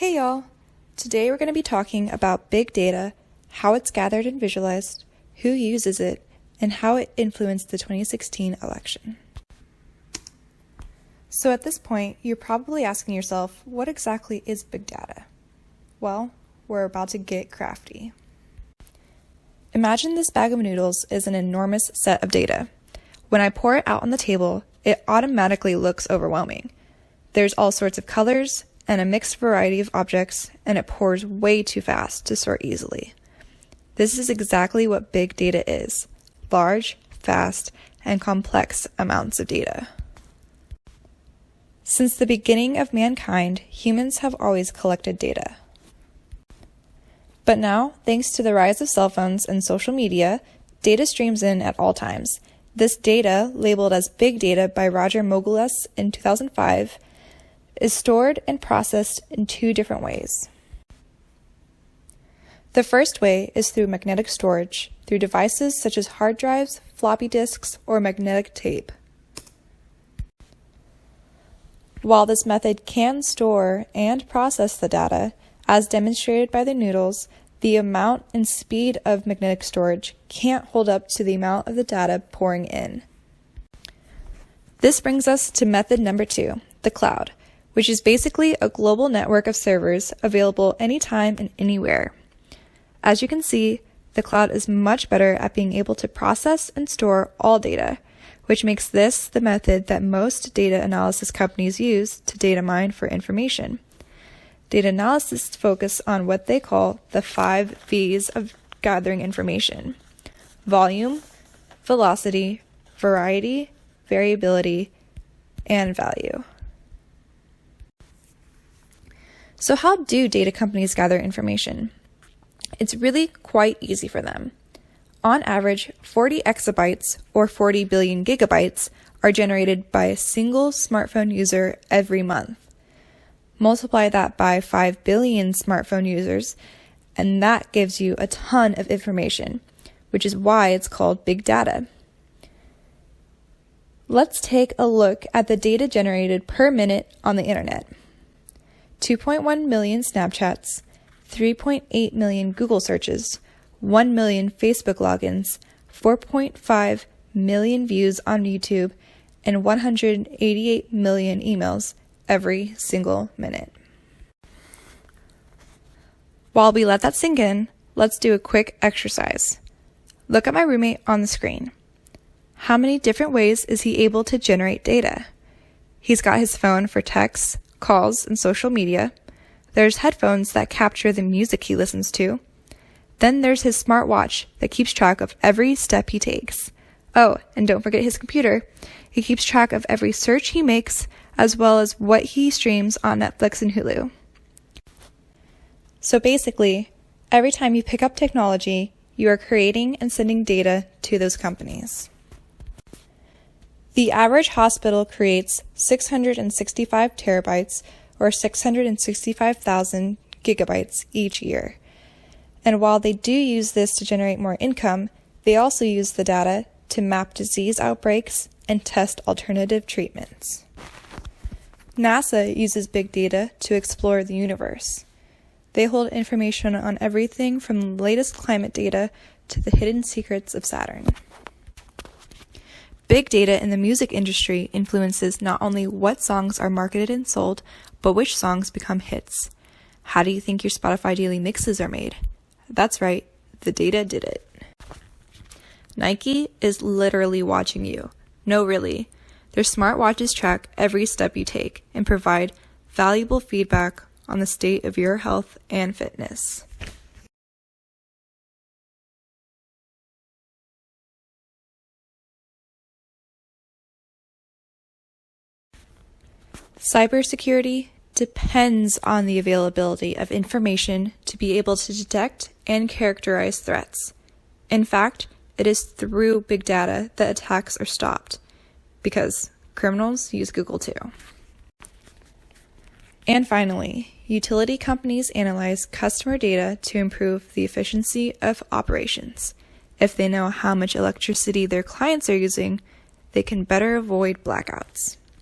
Hey y'all! Today we're going to be talking about big data, how it's gathered and visualized, who uses it, and how it influenced the 2016 election. So at this point, you're probably asking yourself, what exactly is big data? Well, we're about to get crafty. Imagine this bag of noodles is an enormous set of data. When I pour it out on the table, it automatically looks overwhelming. There's all sorts of colors and a mixed variety of objects, and it pours way too fast to sort easily. This is exactly what big data is: large, fast, and complex amounts of data. Since the beginning of mankind, humans have always collected data. But now, thanks to the rise of cell phones and social media, data streams in at all times. This data, labeled as big data by Roger Mogules in 2005, is stored and processed in two different ways. The first way is through magnetic storage, through devices such as hard drives, floppy disks, or magnetic tape. While this method can store and process the data, as demonstrated by the noodles, the amount and speed of magnetic storage can't hold up to the amount of the data pouring in. This brings us to method number 2, the cloud, which is basically a global network of servers available anytime and anywhere. As you can see, the cloud is much better at being able to process and store all data, which makes this the method that most data analysis companies use to data mine for information. Data analysts focus on what they call the 5 V's of gathering information: volume, velocity, variety, variability, and value. So how do data companies gather information? It's really quite easy for them. On average, 40 exabytes or 40 billion gigabytes are generated by a single smartphone user every month. Multiply that by 5 billion smartphone users, and that gives you a ton of information, which is why it's called big data. Let's take a look at the data generated per minute on the internet. 2.1 million Snapchats, 3.8 million Google searches, 1 million Facebook logins, 4.5 million views on YouTube, and 188 million emails every single minute. While we let that sink in, let's do a quick exercise. Look at my roommate on the screen. How many different ways is he able to generate data? He's got his phone for texts, calls, and social media. There's headphones that capture the music he listens to. Then there's his smartwatch that keeps track of every step he takes. Oh, and don't forget his computer. He keeps track of every search he makes, as well as what he streams on Netflix and Hulu. So basically, every time you pick up technology, you are creating and sending data to those companies. The average hospital creates 665 terabytes or 665,000 gigabytes each year. And while they do use this to generate more income, they also use the data to map disease outbreaks and test alternative treatments. NASA uses big data to explore the universe. They hold information on everything from the latest climate data to the hidden secrets of Saturn. Big data in the music industry influences not only what songs are marketed and sold, but which songs become hits. How do you think your Spotify daily mixes are made? That's right, the data did it. Nike is literally watching you. No, really. Their smartwatches track every step you take and provide valuable feedback on the state of your health and fitness. Cybersecurity depends on the availability of information to be able to detect and characterize threats. In fact, it is through big data that attacks are stopped, because criminals use Google too. And finally, utility companies analyze customer data to improve the efficiency of operations. If they know how much electricity their clients are using, they can better avoid blackouts.